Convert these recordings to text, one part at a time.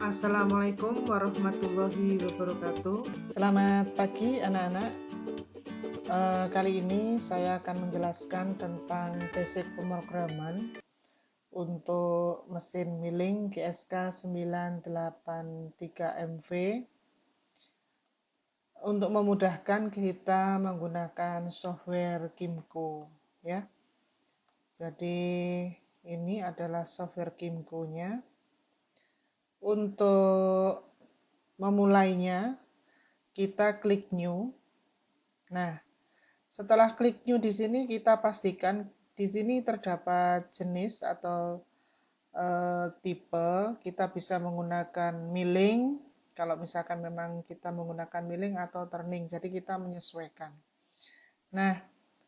Assalamualaikum warahmatullahi wabarakatuh. Selamat pagi anak-anak. Kali ini saya akan menjelaskan tentang basic pemrograman untuk mesin milling GSK 983MV untuk memudahkan kita menggunakan software Kimco ya. Jadi ini adalah software Kimco-nya. Untuk memulainya kita klik new. Nah, setelah klik new di sini kita pastikan di sini terdapat jenis atau tipe. Kita bisa menggunakan milling kalau misalkan memang kita menggunakan milling atau turning. Jadi kita menyesuaikan. Nah,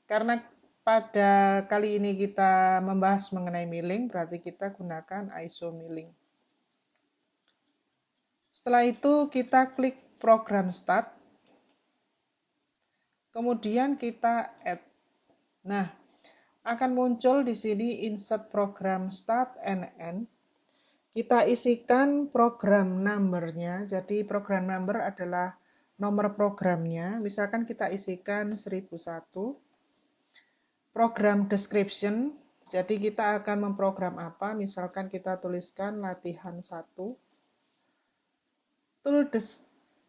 karena pada kali ini kita membahas mengenai milling, berarti kita gunakan ISO milling. Setelah itu kita klik program start. Kemudian kita add. Nah, akan muncul di sini insert program start and end. Kita isikan program number-nya. Jadi program number adalah nomor programnya. Misalkan kita isikan 1001. Program description. Jadi kita akan memprogram apa? Misalkan kita tuliskan latihan 1. Tool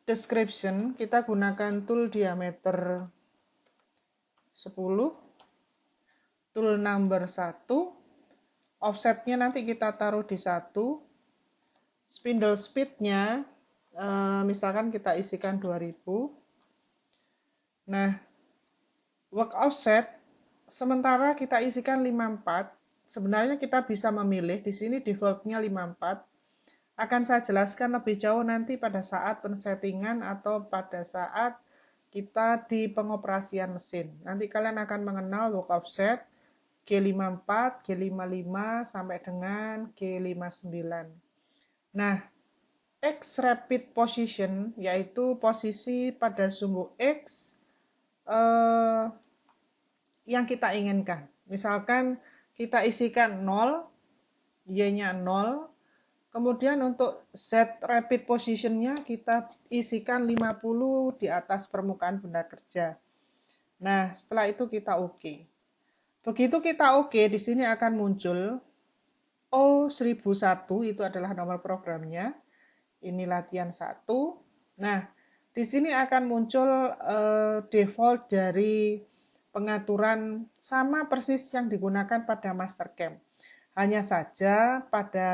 description, kita gunakan tool diameter 10. Tool number 1. Offsetnya nanti kita taruh di 1. Spindle speednya misalkan kita isikan 2000. Nah, work offset sementara kita isikan 54. Sebenarnya kita bisa memilih, di sini defaultnya 54. Akan saya jelaskan lebih jauh nanti pada saat pensettingan atau pada saat kita di pengoperasian mesin. Nanti kalian akan mengenal work offset G54, G55 sampai dengan G59. Nah, X rapid position yaitu posisi pada sumbu X yang kita inginkan. Misalkan kita isikan 0, Y-nya 0, kemudian untuk Z rapid position-nya kita isikan 50 di atas permukaan benda kerja. Nah, setelah itu kita OK. Begitu kita OK, di sini akan muncul O1001, itu adalah nomor programnya. Ini latihan 1. Nah, di sini akan muncul default dari pengaturan sama persis yang digunakan pada Mastercam. Hanya saja pada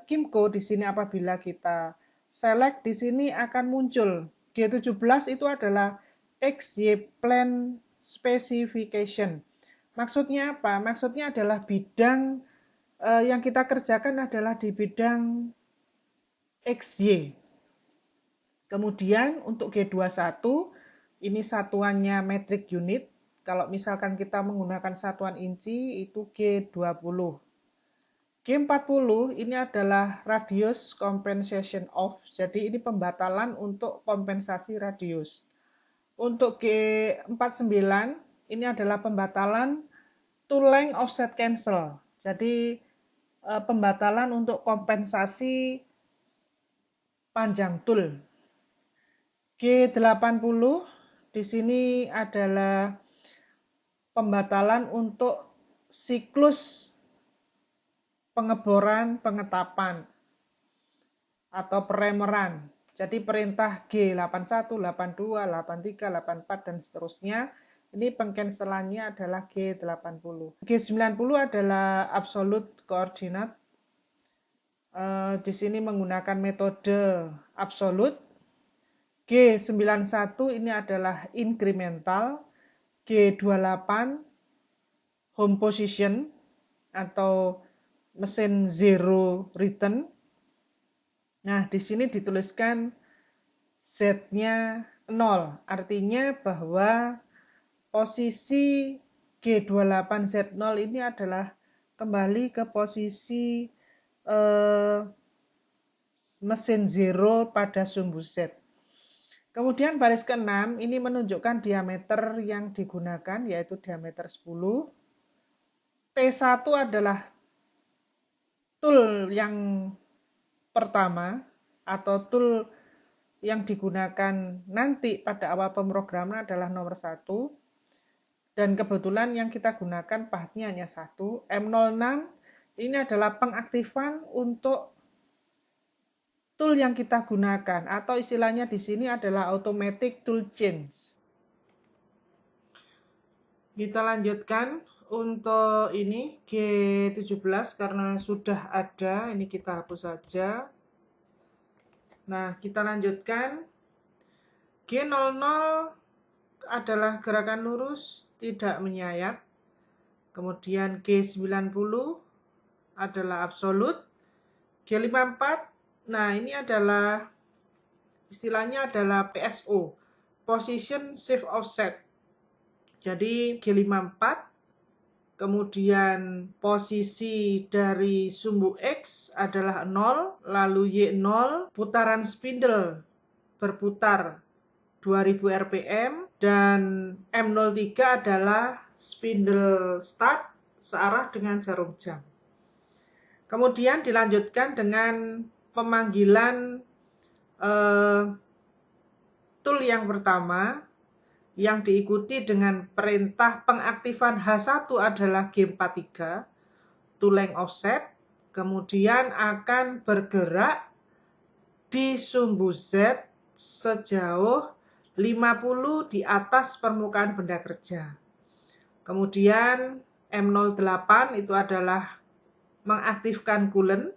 Kimco di sini apabila kita select di sini akan muncul G17 itu adalah XY Plan Specification. Maksudnya apa? Maksudnya adalah bidang yang kita kerjakan adalah di bidang XY. Kemudian untuk G21 ini satuannya metric unit. Kalau misalkan kita menggunakan satuan inci itu G20. G40 ini adalah radius compensation of. Jadi ini pembatalan untuk kompensasi radius. Untuk G49 ini adalah pembatalan tool length offset cancel. Jadi pembatalan untuk kompensasi panjang tool. G80 di sini adalah pembatalan untuk siklus pengeboran, pengetapan atau peremeran. Jadi perintah G81, 82, 83, 84 dan seterusnya. Ini pengcancelannya adalah G80. G90 adalah absolute coordinate. Di sini menggunakan metode absolute. G91 ini adalah incremental. G28 home position atau mesin zero return. Nah, di sini dituliskan Z-nya 0. Artinya bahwa posisi G28Z0 ini adalah kembali ke posisi mesin zero pada sumbu Z. Kemudian baris ke-6 ini menunjukkan diameter yang digunakan yaitu diameter 10. T1 adalah tool yang pertama. atau tool yang digunakan nanti pada awal pemrograman adalah nomor 1. Dan kebetulan yang kita gunakan pathnya hanya 1. M06 ini adalah pengaktifan untuk tool yang kita gunakan, atau istilahnya di sini adalah automatic tool change. Kita lanjutkan untuk ini G17 karena sudah ada, ini kita hapus saja. Nah, kita lanjutkan. G00 adalah gerakan lurus tidak menyayat. Kemudian G90 adalah absolut. G54, nah ini adalah istilahnya adalah PSO, Position Shift Offset. Jadi G54, kemudian posisi dari sumbu X adalah 0, lalu Y0, putaran spindle berputar 2000 rpm, dan M03 adalah spindle start searah dengan jarum jam. Kemudian dilanjutkan dengan pemanggilan tool yang pertama, yang diikuti dengan perintah pengaktifan H1 adalah G43, tool length offset, kemudian akan bergerak di sumbu Z sejauh 50 di atas permukaan benda kerja. Kemudian M08 itu adalah mengaktifkan coolant.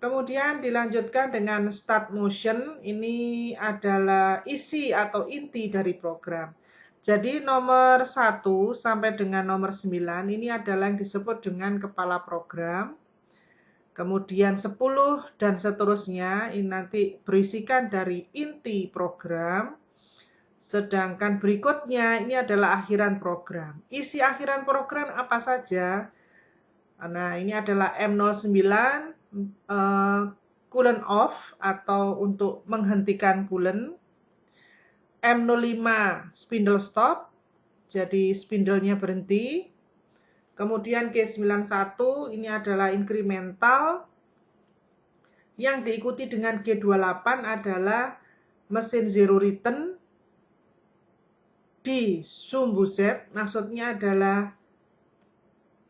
Kemudian dilanjutkan dengan start motion, ini adalah isi atau inti dari program. Jadi nomor 1 sampai dengan nomor 9 ini adalah yang disebut dengan kepala program. Kemudian 10 dan seterusnya ini nanti berisikan dari inti program. Sedangkan berikutnya ini adalah akhiran program. Isi akhiran program apa saja? Nah, ini adalah M09, coolant off atau untuk menghentikan coolant. M05 spindle stop, jadi spindlenya berhenti. Kemudian G91 ini adalah incremental. Yang diikuti dengan G28 adalah mesin zero return di sumbu Z, maksudnya adalah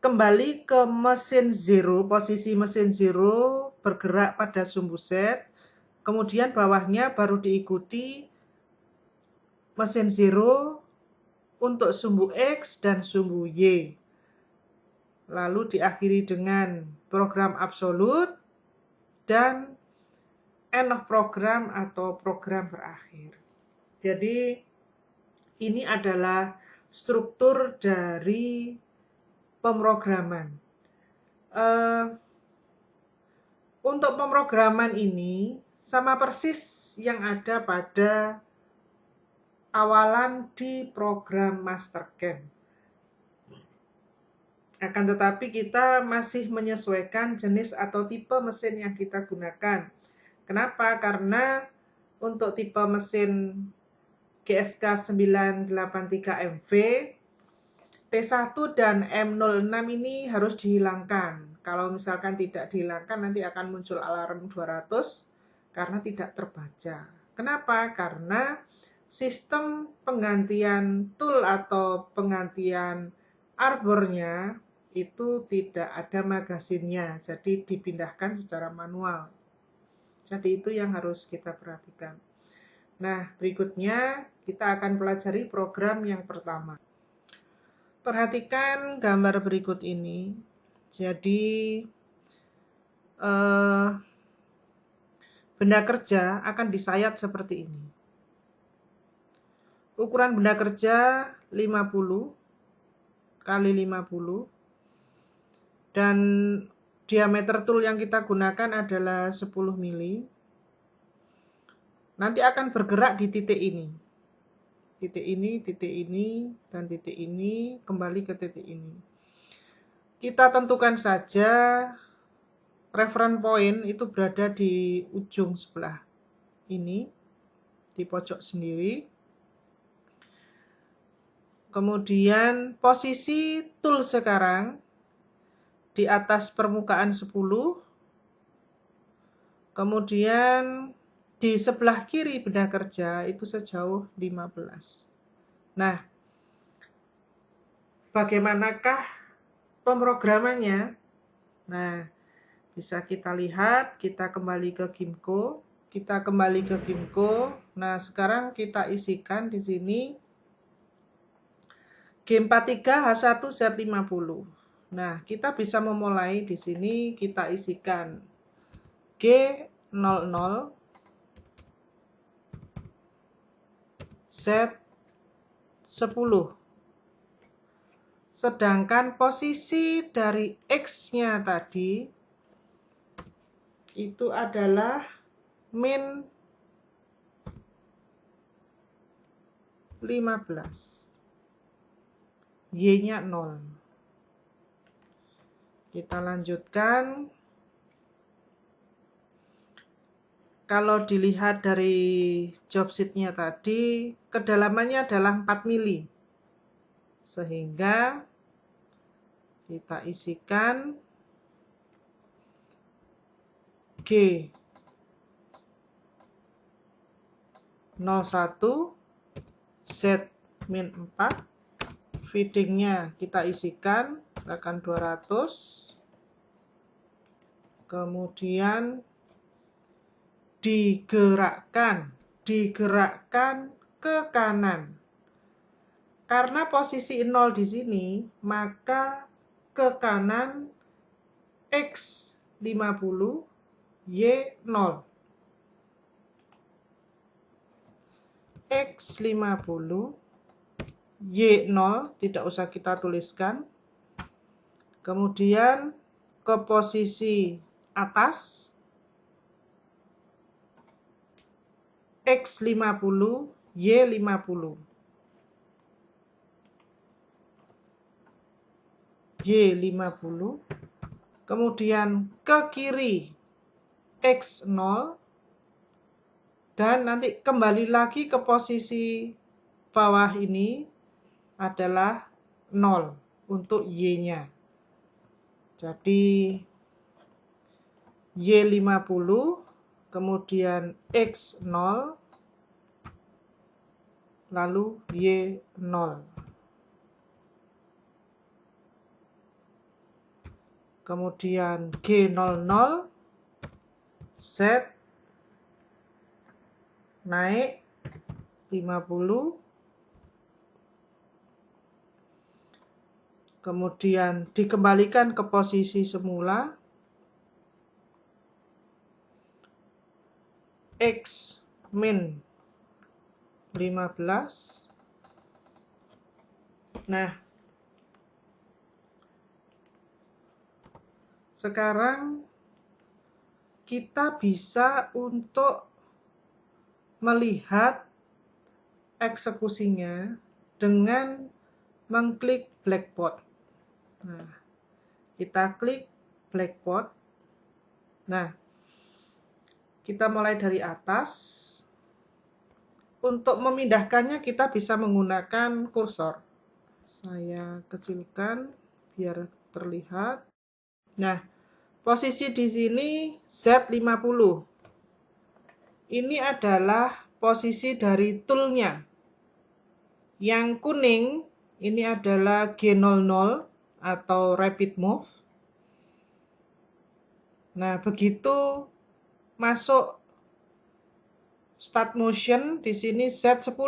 kembali ke mesin zero, posisi mesin zero bergerak pada sumbu Z, kemudian bawahnya baru diikuti mesin zero untuk sumbu X dan sumbu Y. Lalu diakhiri dengan program absolut dan end of program atau program berakhir. Jadi ini adalah struktur dari pemrograman. Untuk pemrograman ini sama persis yang ada pada awalan di program Mastercam. Akan tetapi kita masih menyesuaikan jenis atau tipe mesin yang kita gunakan. Kenapa? Karena untuk tipe mesin GSK 983MV, T1 dan M06 ini harus dihilangkan. Kalau misalkan tidak dihilangkan, nanti akan muncul alarm 200 karena tidak terbaca. Kenapa? Karena sistem penggantian tool atau penggantian arbornya itu tidak ada magazinnya, jadi dipindahkan secara manual. Jadi itu yang harus kita perhatikan. Nah, berikutnya kita akan pelajari program yang pertama. Perhatikan gambar berikut ini. Jadi benda kerja akan disayat seperti ini. Ukuran benda kerja 50 kali 50 dan diameter tool yang kita gunakan adalah 10 mili. Nanti akan bergerak di titik ini. Titik ini, dan titik ini, kembali ke titik ini. Kita tentukan saja reference point itu berada di ujung sebelah ini, di pojok sendiri. Kemudian posisi tool sekarang di atas permukaan 10. Kemudian di sebelah kiri benda kerja itu sejauh 15. Nah, bagaimanakah pemrogramannya? Nah, bisa kita lihat, kita kembali ke Gimco. Nah, sekarang kita isikan di sini G43H1Z50. Nah, kita bisa memulai di sini, kita isikan G00 Z10. Sedangkan posisi dari X-nya tadi itu adalah min 15. Y-nya 0. Kita lanjutkan. Kalau dilihat dari job sheet-nya tadi, kedalamannya adalah 4 mili. Sehingga kita isikan G01 Z-4. Feedingnya kita isikan akan 200. Kemudian digerakkan ke kanan. Karena posisi 0 di sini, maka ke kanan X50, Y0. X50, Y0 tidak usah kita tuliskan. Kemudian ke posisi atas X50, Y50. Y50. Kemudian ke kiri X0. Dan nanti kembali lagi ke posisi bawah ini adalah 0 untuk Y-nya. Jadi Y50, kemudian X0, lalu Y0. Kemudian G00, Z, naik 50. Kemudian dikembalikan ke posisi semula. X min 15. Nah, sekarang kita bisa untuk melihat eksekusinya dengan mengklik blackboard. Nah, kita klik blackboard. Nah, kita mulai dari atas. Untuk memindahkannya kita bisa menggunakan kursor. Saya kecilkan biar terlihat. Nah, posisi di sini Z50. Ini adalah posisi dari toolnya. Yang kuning ini adalah G00 atau rapid move. Nah, begitu masuk start motion di sini Z10.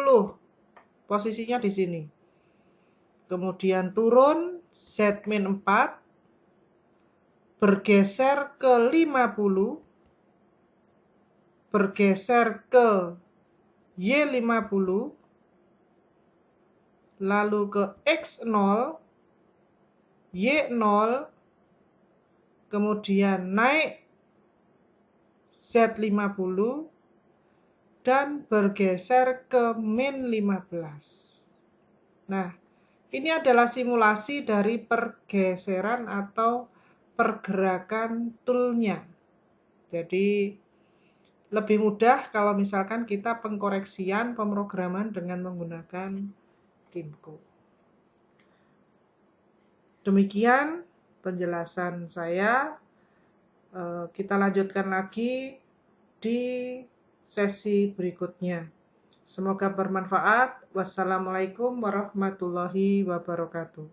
Posisinya di sini. Kemudian turun Z-4. Bergeser ke 50. Bergeser ke Y50. Lalu ke X0. Y0. Kemudian naik Z50. Dan bergeser ke min 15. Nah, ini adalah simulasi dari pergeseran atau pergerakan toolnya. Jadi, lebih mudah kalau misalkan kita pengkoreksian pemrograman dengan menggunakan Gimco. Demikian penjelasan saya. Kita lanjutkan lagi di sesi berikutnya. Semoga bermanfaat. Wassalamualaikum warahmatullahi wabarakatuh.